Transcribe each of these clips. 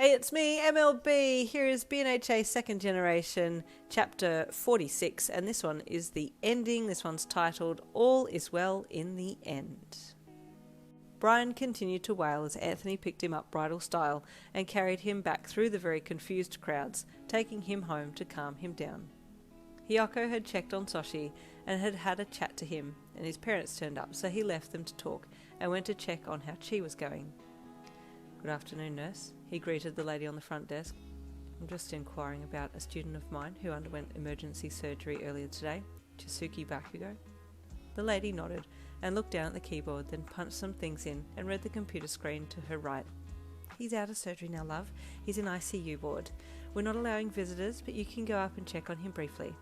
Hey, it's me, MLB. Here is BNHA Second Generation, Chapter 46, and this one is the ending. This one's titled, All is Well in the End. Brian continued to wail as Anthony picked him up bridal style and carried him back through the very confused crowds, taking him home to calm him down. Hiyoko had checked on Soshi and had had a chat to him, and his parents turned up, so he left them to talk and went to check on how Chi was going. Good afternoon, nurse. He greeted the lady on the front desk. I'm just inquiring about a student of mine who underwent emergency surgery earlier today, Chisuke Bakugo. The lady nodded and looked down at the keyboard, then punched some things in and read the computer screen to her right. He's out of surgery now, love. He's in ICU ward. We're not allowing visitors, but you can go up and check on him briefly.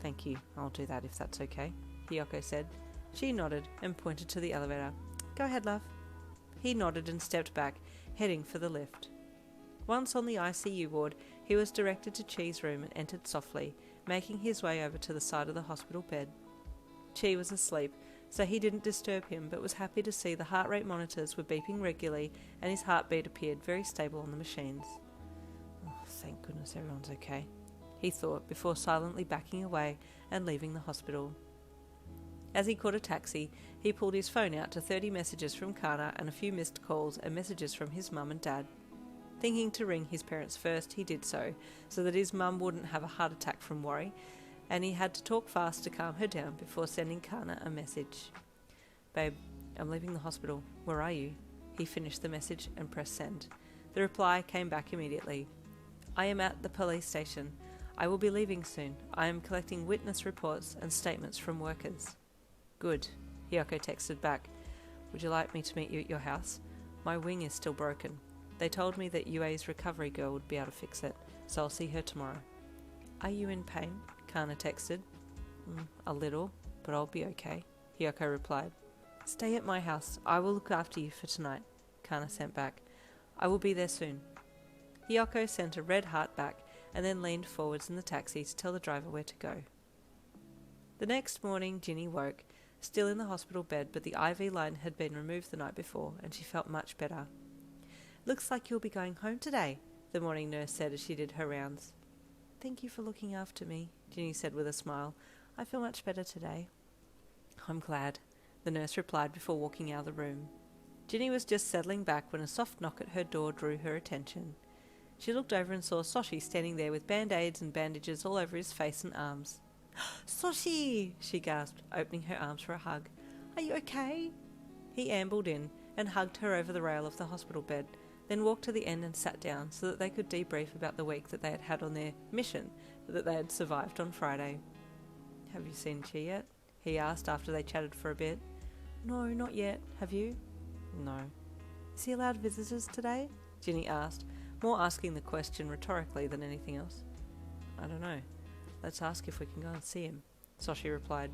Thank you. I'll do that if that's okay, Hiyoko said. She nodded and pointed to the elevator. Go ahead, love. He nodded and stepped back, heading for the lift. Once on the ICU ward, he was directed to Chi's room and entered softly, making his way over to the side of the hospital bed. Chi was asleep, so he didn't disturb him, but was happy to see the heart rate monitors were beeping regularly and his heartbeat appeared very stable on the machines. Oh, thank goodness everyone's okay, he thought, before silently backing away and leaving the hospital. As he caught a taxi, he pulled his phone out to 30 messages from Kana and a few missed calls and messages from his mum and dad. Thinking to ring his parents first, he did so that his mum wouldn't have a heart attack from worry, and he had to talk fast to calm her down before sending Kana a message. Babe, I'm leaving the hospital. Where are you? He finished the message and pressed send. The reply came back immediately. I am at the police station. I will be leaving soon. I am collecting witness reports and statements from workers. Good, Hiyoko texted back. Would you like me to meet you at your house? My wing is still broken. They told me that UA's recovery girl would be able to fix it, so I'll see her tomorrow. Are you in pain? Kana texted. A little, but I'll be okay, Hiyoko replied. Stay at my house. I will look after you for tonight, Kana sent back. I will be there soon. Hiyoko sent a red heart back and then leaned forwards in the taxi to tell the driver where to go. The next morning, Ginny woke, still in the hospital bed, but the IV line had been removed the night before, and she felt much better. Looks like you'll be going home today, the morning nurse said as she did her rounds. Thank you for looking after me, Ginny said with a smile. I feel much better today. I'm glad, the nurse replied before walking out of the room. Ginny was just settling back when a soft knock at her door drew her attention. She looked over and saw Soshi standing there with band-aids and bandages all over his face and arms. Soshi! She gasped, opening her arms for a hug. Are you okay? He ambled in and hugged her over the rail of the hospital bed, then walked to the end and sat down so that they could debrief about the week that they had had on their mission that they had survived on Friday. Have you seen Chi yet? He asked after they chatted for a bit. No, not yet. Have you? No. Is he allowed visitors today? Ginny asked, more asking the question rhetorically than anything else. I don't know. Let's ask if we can go and see him, Soshi replied.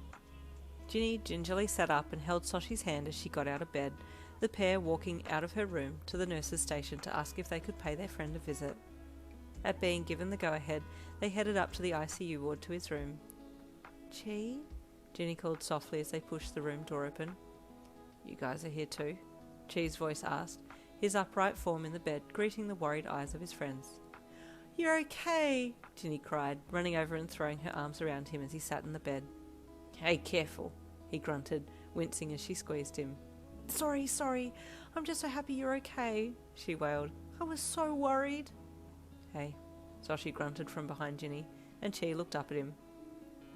Ginny gingerly sat up and held Soshi's hand as she got out of bed, the pair walking out of her room to the nurse's station to ask if they could pay their friend a visit. At being given the go-ahead, they headed up to the ICU ward to his room. Chi? Ginny called softly as they pushed the room door open. You guys are here too? Chi's voice asked, his upright form in the bed greeting the worried eyes of his friends. You're okay, Ginny cried, running over and throwing her arms around him as he sat in the bed. Hey, careful, he grunted, wincing as she squeezed him. Sorry, I'm just so happy you're okay, she wailed. I was so worried. Hey, Soshi grunted from behind Ginny, and Chi looked up at him.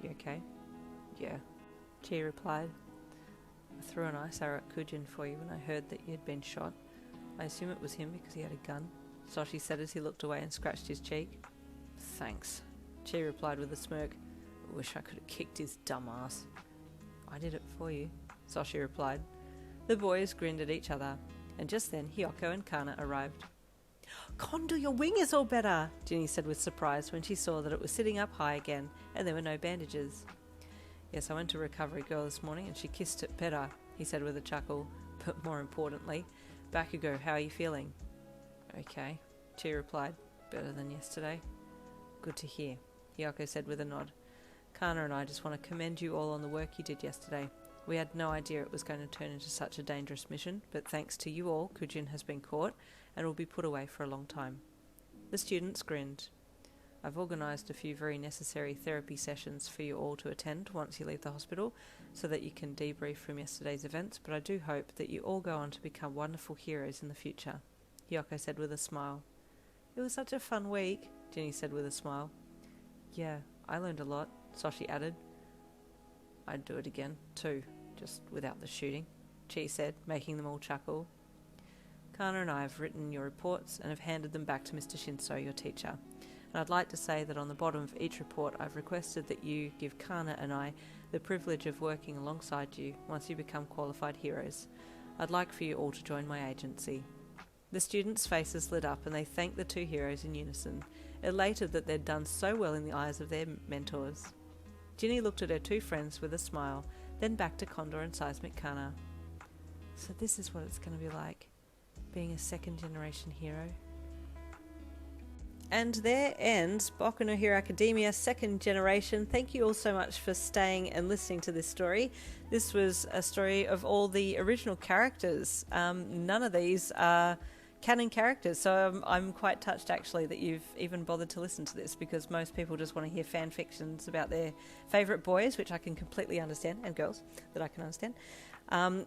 You okay? Yeah, Chi replied. I threw an ice arrow at Kujin for you when I heard that you had been shot. I assume it was him because he had a gun, Soshi said as he looked away and scratched his cheek. Thanks, Chi replied with a smirk. I wish I could have kicked his dumb ass. I did it for you, Soshi replied. The boys grinned at each other, and just then Hiyoko and Kana arrived. Kondo, your wing is all better, Ginny said with surprise when she saw that it was sitting up high again and there were no bandages. Yes, I went to Recovery Girl this morning and she kissed it better, he said with a chuckle. But more importantly, Bakugo, how are you feeling? Okay, Chi replied. Better than yesterday. Good to hear, Hiyoko said with a nod. Kana and I just want to commend you all on the work you did yesterday. We had no idea it was going to turn into such a dangerous mission, but thanks to you all, Kujin has been caught and will be put away for a long time. The students grinned. I've organised a few very necessary therapy sessions for you all to attend once you leave the hospital so that you can debrief from yesterday's events, but I do hope that you all go on to become wonderful heroes in the future, Hiyoko said with a smile. It was such a fun week, Ginny said with a smile. Yeah, I learned a lot, Soshi added. I'd do it again, too, just without the shooting, Chi said, making them all chuckle. Kana and I have written your reports and have handed them back to Mr. Shinso, your teacher. And I'd like to say that on the bottom of each report I've requested that you give Kana and I the privilege of working alongside you once you become qualified heroes. I'd like for you all to join my agency. The students' faces lit up and they thanked the two heroes in unison, elated that they'd done so well in the eyes of their mentors. Ginny looked at her two friends with a smile, then back to Condor and Seismic Kana. So this is what it's going to be like, being a second-generation hero. And there ends Boku no Hero Academia Second Generation. Thank you all so much for staying and listening to this story. This was a story of all the original characters. None of these are canon characters, so I'm quite touched actually that you've even bothered to listen to this, because most people just want to hear fan fictions about their favourite boys, which I can completely understand, and girls that I can understand.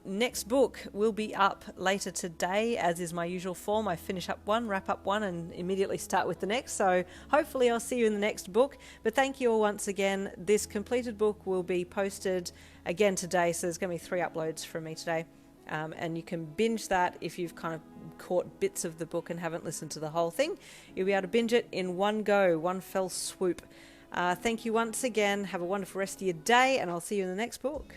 Next book will be up later today, as is my usual form. I finish up one, wrap up one, and immediately start with the next. So hopefully I'll see you in the next book. But thank you all once again. This completed book will be posted again today. So there's going to be 3 uploads from me today. And you can binge that if you've kind of caught bits of the book and haven't listened to the whole thing. You'll be able to binge it in one go, one fell swoop. Thank you once again. Have a wonderful rest of your day, and I'll see you in the next book.